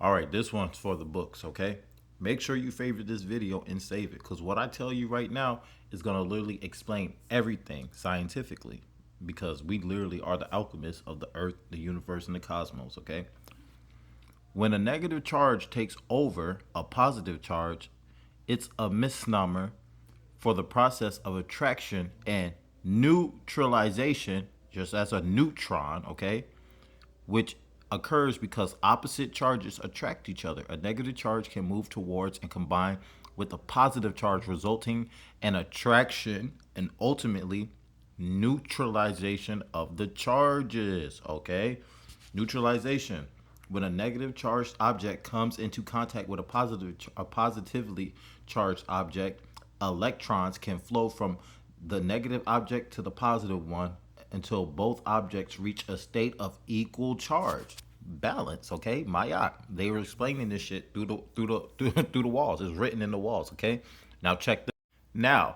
All right, this one's for the books, okay? Make sure you favorite this video and save it because what I tell you right now is going to literally explain everything scientifically because we literally are the alchemists of the earth, the universe, and the cosmos, okay? When a negative charge takes over a positive charge, it's a misnomer for the process of attraction and neutralization, just as a neutron, okay? Which occurs because opposite charges attract each other. A negative charge can move towards and combine with a positive charge, resulting in attraction and ultimately neutralization of the charges. Okay, neutralization. When a negative charged object comes into contact with a positively charged object, electrons can flow from the negative object to the positive one until both objects reach a state of equal charge. Balance, okay? Maya. They were explaining this shit through the walls. It's written in the walls, okay? Now check this. Now,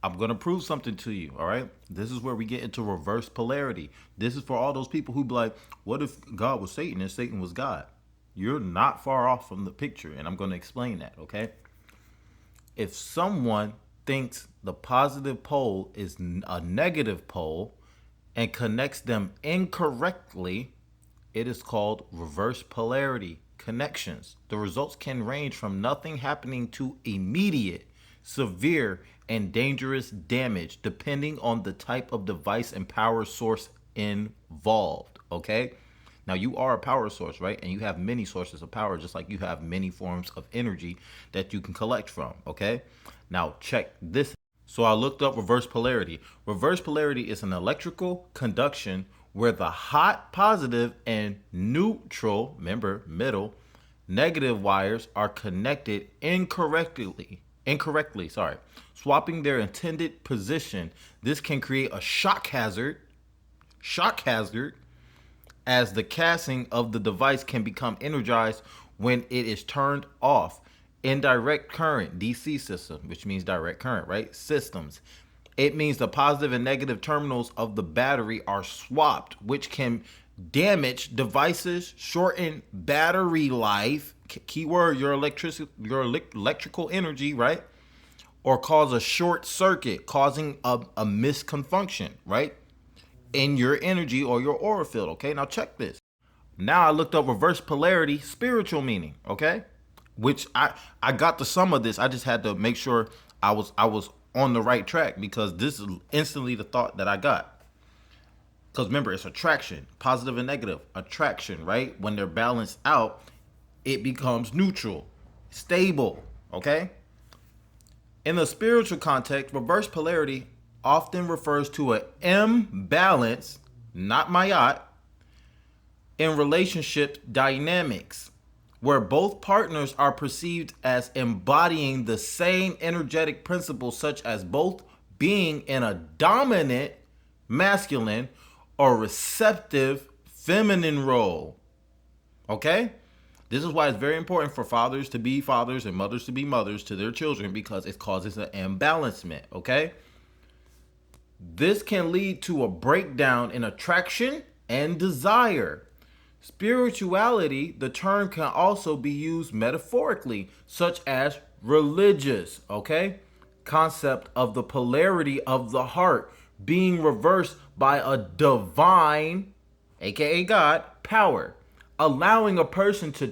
I'm gonna prove something to you, all right? This is where we get into reverse polarity. This is for all those people who be like, what if God was Satan and Satan was God? You're not far off from the picture, and I'm gonna explain that, okay? If someone thinks the positive pole is a negative pole and connects them incorrectly, it is called reverse polarity connections. The results can range from nothing happening to immediate, severe, and dangerous damage depending on the type of device and power source involved. Okay? Now, you are a power source, right? And you have many sources of power, just like you have many forms of energy that you can collect from. Okay? Now, check this. So I looked up reverse polarity. Reverse polarity is an electrical conduction where the hot positive and neutral, remember, middle, negative wires are connected incorrectly, swapping their intended position. This can create a shock hazard, as the casing of the device can become energized when it is turned off. Indirect current, DC system, which means direct current, right? Systems. It means the positive and negative terminals of the battery are swapped, which can damage devices, shorten battery life, keyword your electrical energy, right? Or cause a short circuit, causing a misconfunction, right? In your energy or your aura field, okay? Now check this. Now I looked up reverse polarity, spiritual meaning, okay? Which I got to some of this. I just had to make sure I was on the right track because this is instantly the thought that I got. Because remember, it's attraction, positive and negative. Attraction, right? When they're balanced out, it becomes neutral, stable, okay? In the spiritual context, reverse polarity often refers to an imbalance, not mayat, in relationship dynamics, where both partners are perceived as embodying the same energetic principles, such as both being in a dominant masculine or receptive feminine role. Okay? This is why it's very important for fathers to be fathers and mothers to be mothers to their children, because it causes an imbalancement. Okay? This can lead to a breakdown in attraction and desire. Spirituality, the term can also be used metaphorically, such as religious, okay? Concept of the polarity of the heart being reversed by a divine, aka God, power, allowing a person to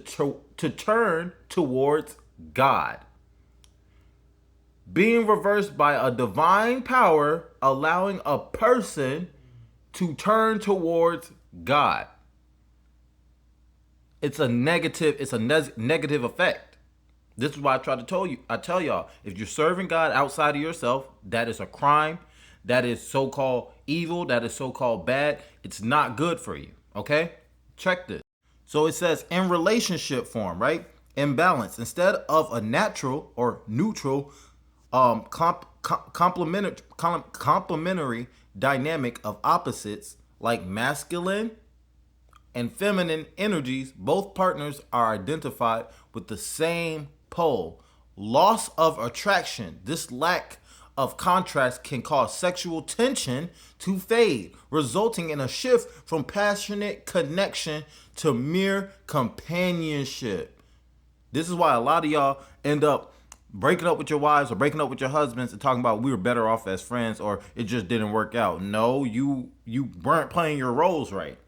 turn towards God. Being reversed by a divine power, allowing a person to turn towards God. It's a negative effect. This is why I tell y'all, if you're serving God outside of yourself, that is a crime. That is so-called evil. That is so-called bad. It's not good for you. Okay? Check this. So it says in relationship form, right? Imbalance. Instead of a natural or neutral complementary dynamic of opposites like masculine and feminine energies, both partners are identified with the same pole. Loss of attraction. This lack of contrast can cause sexual tension to fade, resulting in a shift from passionate connection to mere companionship. This is why a lot of y'all end up breaking up with your wives or breaking up with your husbands and talking about we were better off as friends or it just didn't work out. No, you weren't playing your roles right.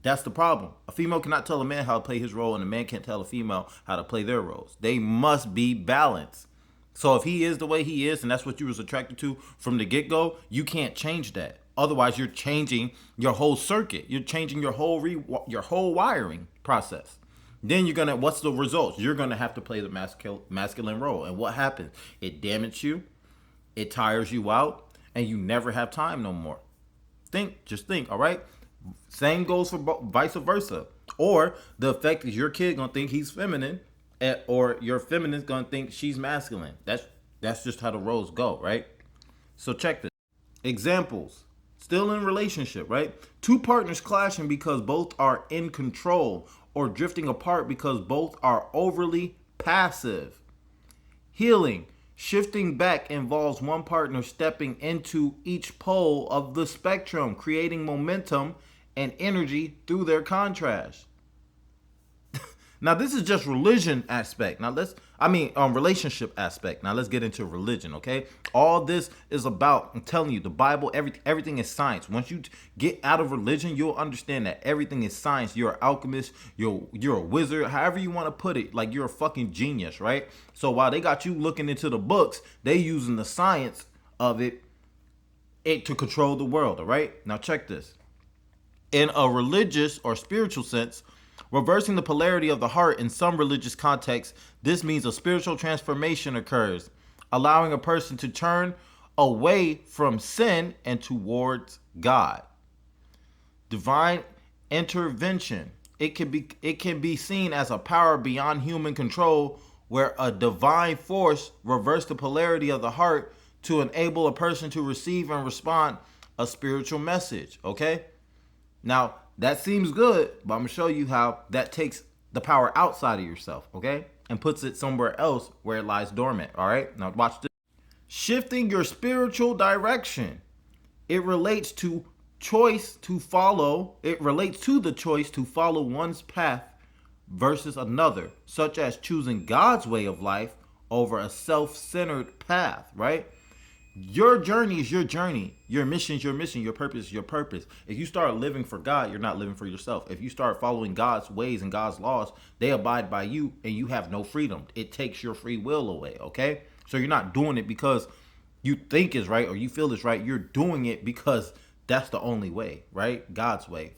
That's the problem. A female cannot tell a man how to play his role, and a man can't tell a female how to play their roles. They must be balanced. So if he is the way he is, and that's what you was attracted to from the get-go, you can't change that. Otherwise, you're changing your whole circuit. You're changing your whole wiring process. Then you're gonna. What's the results? You're gonna have to play the masculine role, and what happens? It damages you, it tires you out, and you never have time no more. Just think. All right. Same goes for vice versa. Or the effect is your kid gonna think he's feminine, or your feminine's gonna think she's masculine. That's just how the roles go, right? So check this. Examples. Still in relationship, right? Two partners clashing because both are in control, or drifting apart because both are overly passive. Healing. Shifting back involves one partner stepping into each pole of the spectrum, creating momentum and energy through their contrast. Now, this is just religion aspect. Relationship aspect. Now, let's get into religion, okay? All this is about, I'm telling you, the Bible, everything is science. Once you get out of religion, you'll understand that everything is science. You're an alchemist, you're a wizard, however you want to put it. Like, you're a fucking genius, right? So while they got you looking into the books, they using the science of it to control the world, all right? Now, check this. In a religious or spiritual sense, reversing the polarity of the heart in some religious contexts, this means a spiritual transformation occurs, allowing a person to turn away from sin and towards God. Divine intervention. It can be seen as a power beyond human control, where a divine force reverses the polarity of the heart to enable a person to receive and respond a spiritual message. Okay? Now, that seems good, but I'm going to show you how that takes the power outside of yourself, okay? And puts it somewhere else where it lies dormant, all right? Now, watch this. Shifting your spiritual direction. It relates to choice to follow. It relates to the choice to follow one's path versus another, such as choosing God's way of life over a self-centered path, right? Your journey is your journey. Your mission is your mission. Your purpose is your purpose. If you start living for God, you're not living for yourself. If you start following God's ways and God's laws, they abide by you and you have no freedom. It takes your free will away, okay? So you're not doing it because you think is right or you feel is right. You're doing it because that's the only way, right? God's way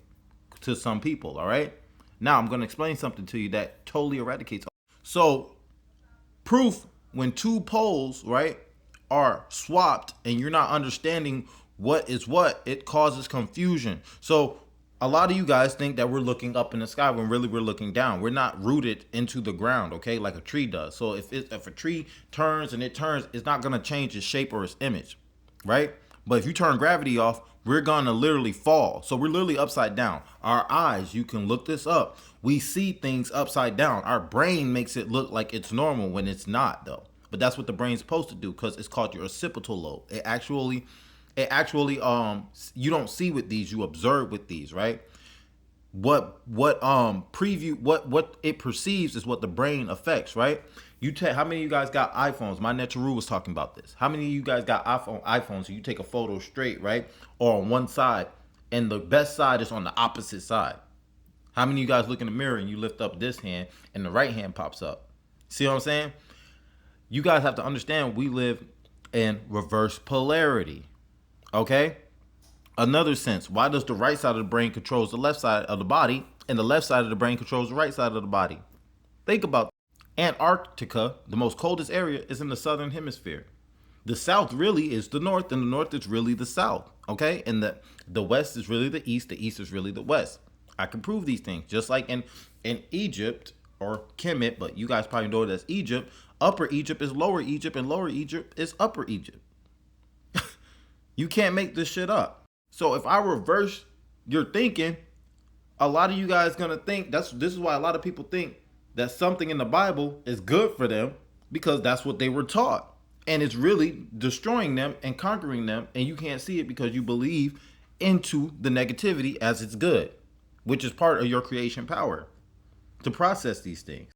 to some people, all right? Now I'm going to explain something to you that totally eradicates. So proof when two poles, right, are swapped and you're not understanding what is what, it causes confusion. So a lot of you guys think that we're looking up in the sky when really we're looking down. We're not rooted into the ground, okay, like a tree does. So if a tree turns and it turns, it's not going to change its shape or its image, right? But if you turn gravity off, we're going to literally fall. So we're literally upside down. Our eyes, you can look this up. We see things upside down. Our brain makes it look like it's normal when it's not, though. But that's what the brain's supposed to do because it's called your occipital lobe. It actually, you don't see with these, you observe with these, right? What it perceives is what the brain affects, right? How many of you guys got iPhones? My Neteru was talking about this. How many of you guys got iPhones? So you take a photo straight, right? Or on one side, and the best side is on the opposite side. How many of you guys look in the mirror and you lift up this hand and the right hand pops up? See what I'm saying? You guys have to understand we live in reverse polarity, okay? Another sense, why does the right side of the brain controls the left side of the body and the left side of the brain controls the right side of the body? Think about Antarctica, the most coldest area, is in the southern hemisphere. The south really is the north and the north is really the south, okay? And the west is really the east is really the west. I can prove these things, just like in Egypt or Kemet, but you guys probably know it as Egypt. Upper Egypt is Lower Egypt, and Lower Egypt is Upper Egypt. You can't make this shit up. So if I reverse your thinking, a lot of you guys gonna think this is why a lot of people think that something in the Bible is good for them because that's what they were taught, and it's really destroying them and conquering them, and you can't see it because you believe into the negativity as it's good. which is part of your creation power to process these things.